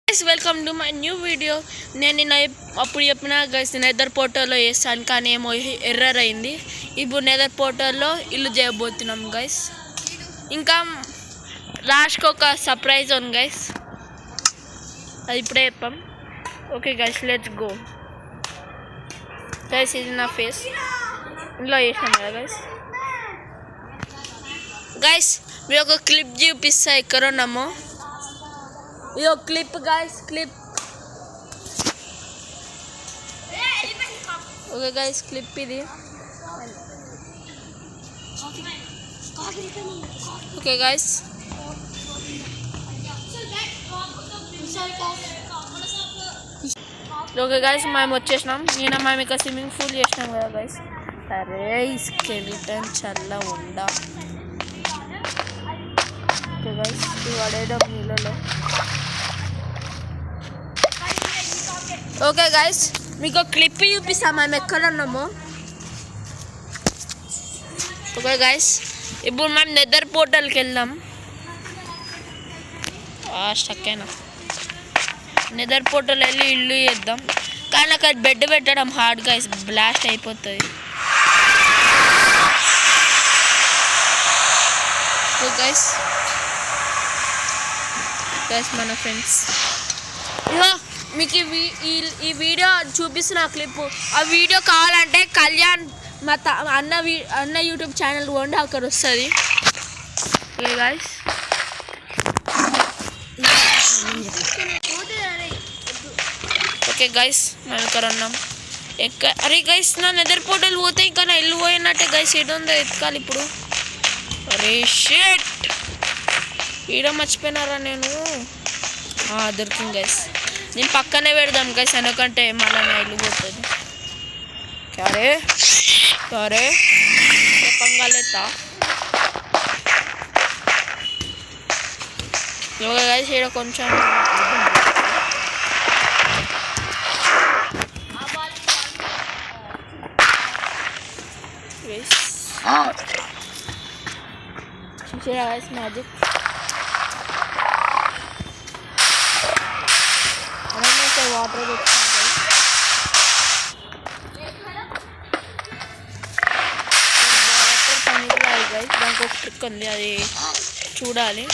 guys, welcome to my new video. నేను అప్పుడు చెప్పిన గైస్ నెదర్ పోర్టల్లో వేస్తాను కానీ ఏమో ఎర్రర్ అయింది. ఇప్పుడు నెదర్ పోర్టల్లో ఇల్లు చేయబోతున్నాం గైస్. ఇంకా లాస్ట్కి ఒక సర్ప్రైజ్ ఉంది గైస్, అది ఇప్పుడే చెప్పాం. Okay guys, let's go. Guys ఇది నా ఫేస్, ఇంట్లో వేసాం కదా గైస్. గైస్ మీరు ఒక క్లిప్ చూపిస్తా ఎక్కడ ఉన్నామో. ఇది ఒక clip guys, clip. Okay guys, clip ఇది. ఓకే గైస్, ఓకే గైస్ మేము వచ్చేసినాం. మేము ఇక స్విమ్మింగ్ పూల్ చేసినాం కదా గైస్. అరే స్కెలిటన్ చల్ల ఉండా. ఓకే గైస్, ఇది పడేయడం నీళ్ళలో. ఓకే గైస్, మీకు క్లిప్ చూపిస్తాం మేము ఎక్కడ ఉన్నామో. ఓకే గైస్, ఇప్పుడు మనం నెదర్ పోర్టల్కి వెళ్దాం. స్టక్ అయినా నెదర్ పోర్టల్ వెళ్ళి ఇల్లు చేద్దాం. కానీ అక్కడ బెడ్ పెట్టడం హార్డ్ గైస్, బ్లాస్ట్ అయిపోతుంది. ఓకే గైస్, గైస్ మన ఫ్రెండ్స్ ఇగో మీకు ఈ వీడియో చూపిస్తున్న క్లిప్. ఆ వీడియో కావాలంటే కళ్యాణ్ మా అన్న యూట్యూబ్ ఛానల్ పోండి, అక్కడ వస్తుంది. ఓకే గైస్, ఓకే గైస్ మేము ఇక్కడ ఉన్నాం. అరే గైస్, నా నెదర్ పోర్టల్ పోతే ఇంకా నా ఇల్లు పోయినట్టే గైస్. ఏడు ఉందో ఎత్తుకాలి ఇప్పుడు. అరే షిట్, ఈడ మర్చిపోయినారా నేను. దొరికింది గైస్. నేను పక్కనే పెడదాం గైస్, ఎందుకంటే మళ్ళీ నా ఇల్లు పోతుంది. సరే సరే చెప్పంగాలేతా. ఓకే గైస్, ఈడ కొంచెం మ్యాజిక్. వాటర్ తెచ్చుకుంటాయి. వాటర్ పనికిరాదు గైస్, దానికి ఒక ట్రిక్ ఉంది, అది చూడాలి.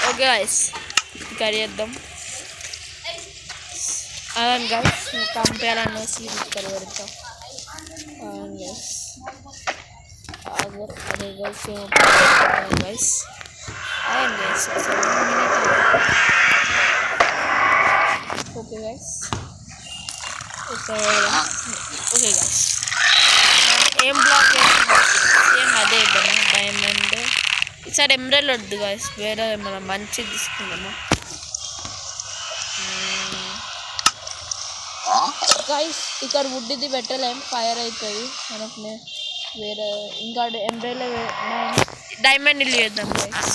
ఓకే గైస్, కర్రీ చేద్దాం. అవును గైస్, పంపేయాలనేసి కర్రీ పెడతాం. అవును గైస్, అదే గైస్ గైస్. అవును guys, okay guys. Okay guys, ఏం బ్లాక్ ఏం అదే ఇద్దామా డైమండ్. ఈసారి ఎమరాల్డ్ వద్దు గైస్, వేరే మనం మంచిది తీసుకుందాము గైస్. ఇక్కడ వుడ్ ఇది పెట్టలేం, ఫైర్ అవుతుంది మనకు. వేరే ఇంకా ఎమరాల్డ్ డైమండ్ ఇల్లు చేద్దాం గైస్.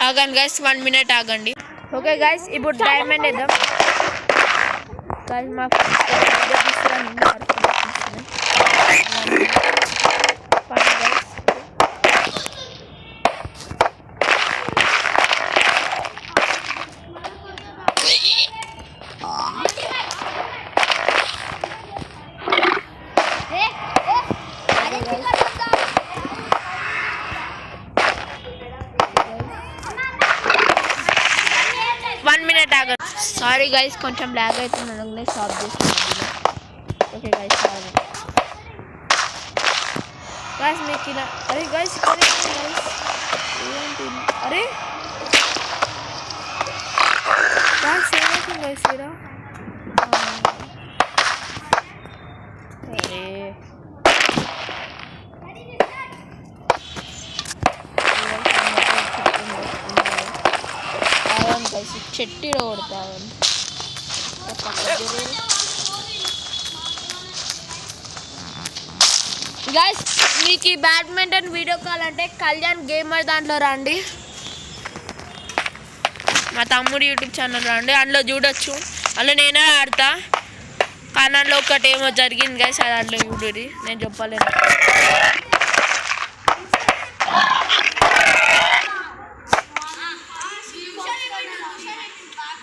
ఆగండి గైస్, 1 minute ఆగండి. ఓకే గైస్, ఇప్పుడు డైమండ్ వేద్దాం గైస్. మా సారీ గైస్, కొంచెం ల్యాగ్ అవుతుంది, స్టాప్ చేస్తున్నాను. Okay guys, sorry guys. మీకు ఇలా అరే గైస్, ఏంటి అరే గైస్ ఏమవుతుంది గైస్ ఇక్కడ. అరే చెట్టు కొడతాను గైస్. మీకు ఈ బ్యాడ్మింటన్ వీడియో కావాలంటే కళ్యాణ్ గేమర్ దాంట్లో రండి, మా తమ్ముడు యూట్యూబ్ ఛానల్ రండి, అందులో చూడొచ్చు. అందులో నేనే ఆడతా. దాంట్లో ఒకటి ఏమో జరిగింది గైస్, దాంట్లో చూడురి, నేను చెప్పలేను.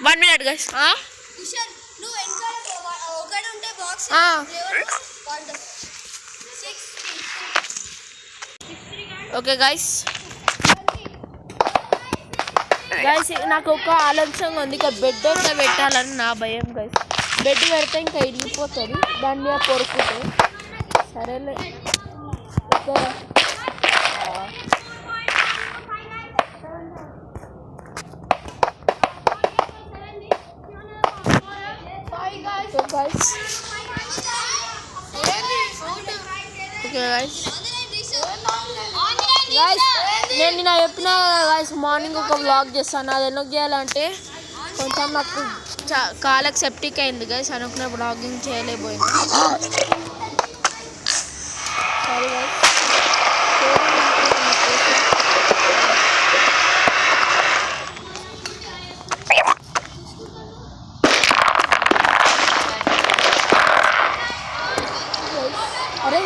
1 minute గైస్. ఓకే గైస్, నాకు ఒక ఆలోచన ఉంది, ఇక బెడ్ ఇంకా పెట్టాలని నా భయం గైస్. బెడ్ పెడితే ఇంకా వెళ్ళిపోతుంది, దాని మీద పొరుకుంటుంది. సరేలే గైస్. ఓకే గైస్, నేను నిన్న చెప్పిన గైస్ మార్నింగ్ ఒక వ్లాగ్ చేస్తాను. అది ఎందుకు చేయాలంటే కొంచెం నాకు కాళ్ళకి సెప్టిక్ అయింది గైస్, అనుకున్న వ్లాగింగ్ చేయలేకపోయింది. Sorry guys. అరే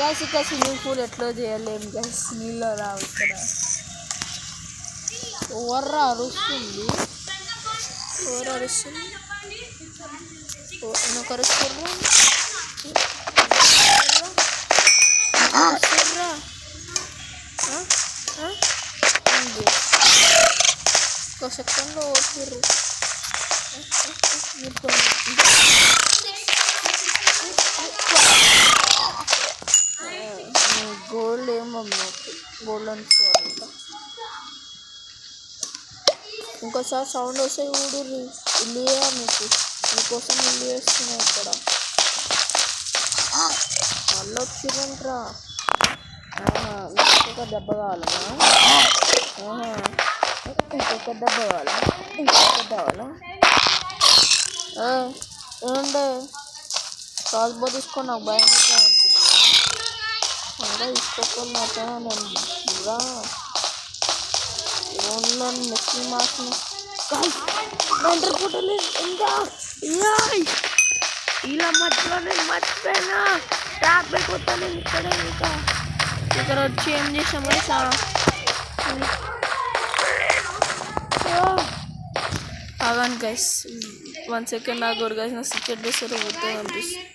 గైస్, ఇక్కడ స్విమ్మింగ్ పూల్ ఎట్లా చేయలేము గైస్, నీళ్ళు రావు ఇక్కడ. ఓవర్రా అరుస్తుంది, ఓవర్ అరుస్తుంది, ఎందుకు అరుస్తుర్రా? ఒక సెకండ్లో ఓర్చుర్రు. గోల్డ్ ఏమో నాకు గోల్డ్ అనుకోవాలంట. ఇంకోసారి సౌండ్ వస్తే ఊడుర్రి, ఇల్లు మీకోసం ఇల్లు వేస్తున్నాయి ఇక్కడ. మళ్ళీ వచ్చిరంట్రా. ఇంకొక దెబ్బ కావాలన్నా? ఇంకొక దెబ్బ కావాలా? ఏమంటే కాల్బో తీసుకొని నాకు భయం అవుతుంది అనుకుంటున్నా. ఇంకా తీసుకోకుండా మాత్రం నేను ఇంకా ఫోన్లో మెసేజ్ మార్చిన ఇంకా ఇలా మధ్యలో నేను మర్చిపోయినా ట్యాప్ అయిపోతాను ఇక్కడే. ఇంకా ఇక్కడ వచ్చి ఏం చేసామని ఆగాను గైస్, 1 సెకండ్ ఆగోరు గైస్, నా సిక్కెట్ చేస్తారు పోతే అనిపిస్తుంది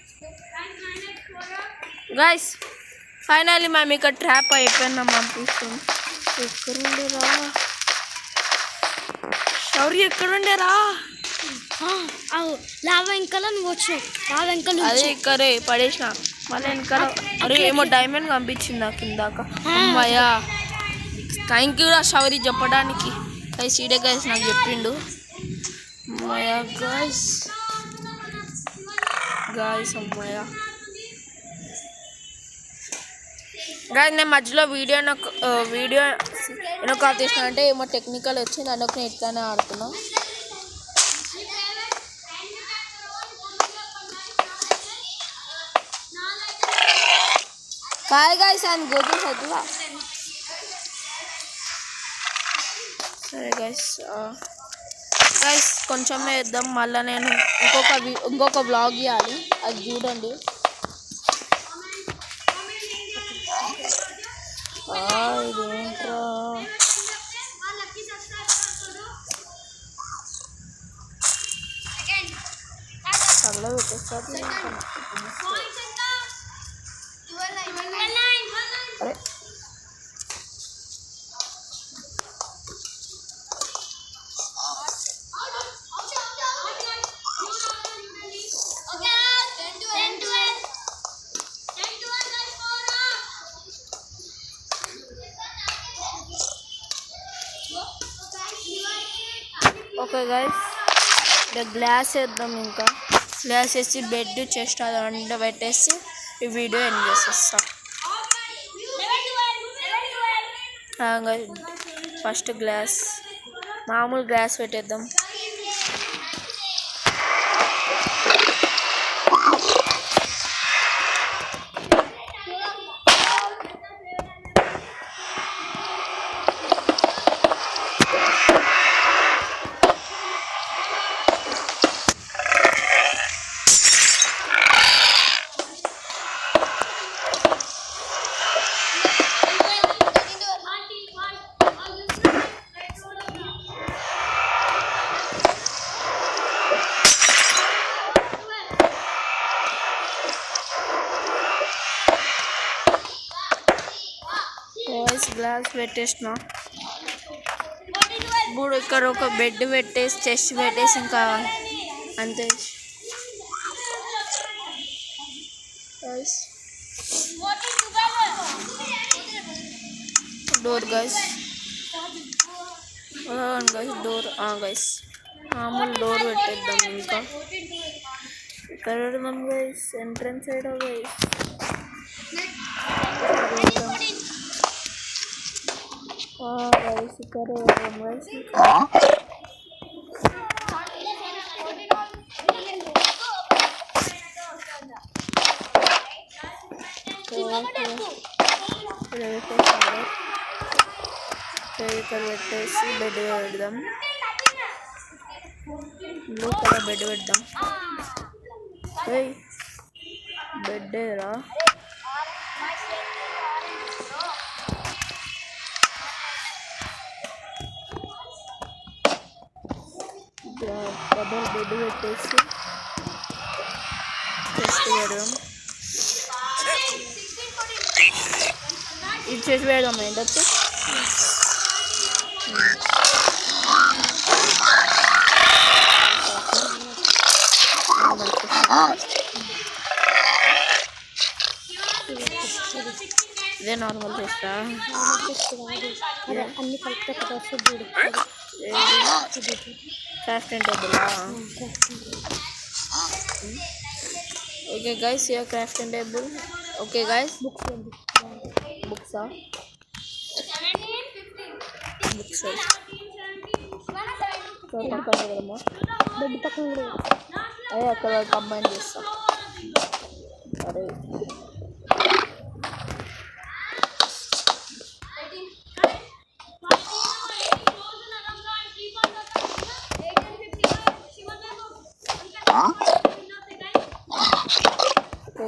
గైస్. ఫైనల్లీ మేము ఇక్కడ ట్రాప్ అయిపోయినాం అనిపిస్తుంది. ఎక్కడుండేరా శౌర్య, ఎక్కడుండేరా? లావా వెంకల నువ్వు వచ్చావు, లావా వెంకల అదే ఇక్కడే పడేసిన. మళ్ళీ వెనకాల అరే ఏమో డైమండ్ పంపించింది నాకు ఇందాక. అమ్మాయ్యా, థ్యాంక్ యూ రా శౌర్య చెప్పడానికి. గైస్ ఈడే గైస్ నాకు చెప్పిండు. అమ్మాయ్యా గైస్ అమ్మాయ్యా గైస్, నేను మధ్యలో వీడియో ఎందుకు ఆఫ్ చేసిన అంటే ఏమో టెక్నికల్ వచ్చింది, అందుకు నేను ఇట్లానే ఆడుతున్నా. Bye guys, and go to హెడ్లా. సరే గైస్, కొంచెం వేద్దాం, మళ్ళీ నేను ఇంకొక వ్లాగ్ ఇవ్వాలి, అది చూడండి. ఇదేంట్రా తగల పెట్టేస్తారు. అరే ఓకే గైస్, గ్లాస్ వేద్దాం. ఇంకా గ్లాస్ వేసి బెడ్ చెస్ట్ అది వంట పెట్టేసి ఈ వీడియో ఎండ్ చేసేస్తా. ఫస్ట్ గ్లాస్ మామూలు గ్లాస్ పెట్టేద్దాం. గ్యాస్ పెట్టేసిన. ఇప్పుడు ఇక్కడ ఒక బెడ్ పెట్టేసి చెస్ట్ పెట్టేసి ఇంకా అంతే. డోర్ గైస్, డోర్ గైస్ మామూలు డోర్ పెట్టేద్దాం. ఇంకా ఇక్కడ పెడదాం guys, entrance side guys. Guys ఇక్కడ పెడదాం గైస్. ఇక్కడ పెట్టేసి బెడ్ పెడదాం. బ్లూ కలర్ బెడ్ పెడదాం. బెడ్ రా డబల్ బెడ్ పెట్టేసి చెస్ట్ పెడదాం. ఇది చేసి పెడదాం ఏంటంటే ఇదే నార్మల్ చేస్తా. అన్ని కలిపితే క్రాఫ్టింగ్ టేబులా? Okay guys, here crafting table. Okay guys, బుక్సా బుక్స్ పక్కన కదమ్మా, బెడ్ పక్కన కూడా అదే అక్కడ కంబైన్ చేస్తాం. అరే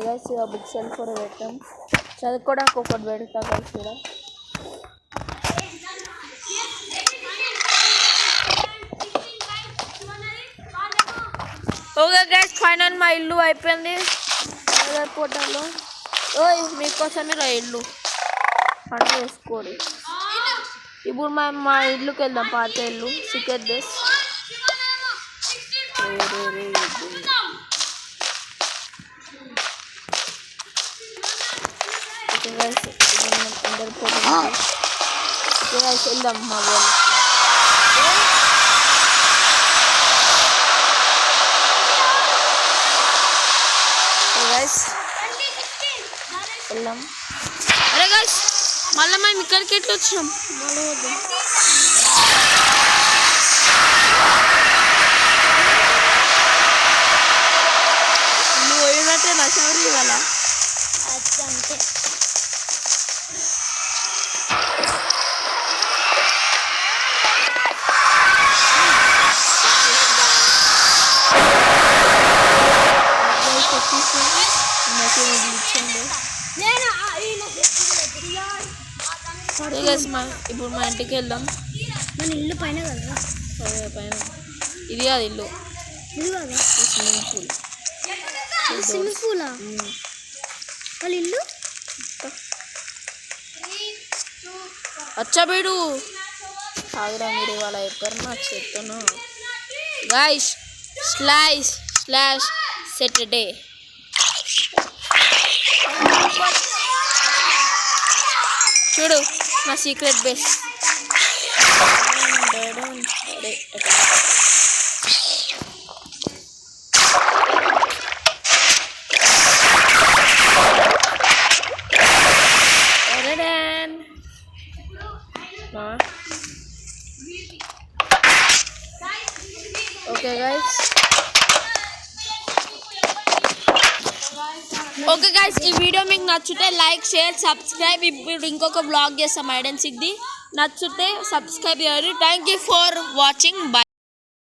గైస్ బుక్ సెల్ఫ్ కూడా పెట్టాం. చదువుకోవడానికి ఒకటి పెడతా గైస్ కూడా. ఓకే గైస్, ఫైనల్ మా ఇల్లు అయిపోయింది. పోటాలో మీకోసమే రా ఇల్లు పంట వేసుకోండి. ఇప్పుడు మేము మా ఇల్లుకి వెళ్దాం, పాత ఇల్లు సీక్రెట్ బేస్. అందరు వెళ్దాం మా వాళ్ళు. వెళ్దాం. అరే గైస్, మళ్ళీ మేము ఇక్కడికి ఎట్లా వచ్చినాం? నువ్వు పోయినట్టే నా చౌరీ ఇవాళ. అంతే ఇప్పుడు మా ఇంటికి వెళ్దాం. మన ఇల్లు పైన కదా, పైన ఇది కాదు ఇల్లు, ఇది కదా స్విమ్మింగ్ పూల్. స్విమ్మింగ్ పూలా వాళ్ళ ఇల్లు? అచ్చా బీడు ఆగురా, మీరు ఇవాళ చెప్పారు నాకు చెప్తాను. గైస్ //Saturday చూడు నా సీక్రెట్ బేస్. ఓకే గైస్, ఈ వీడియో మీకు నచ్చితే లైక్, షేర్, సబ్స్క్రైబ్. ఇప్పుడు ఇంకొక బ్లాగ్ చేస్తాం హైడ్ అండ్ సీక్ది. నచ్చితే సబ్స్క్రైబ్ చేయండి. Thank you for watching. By.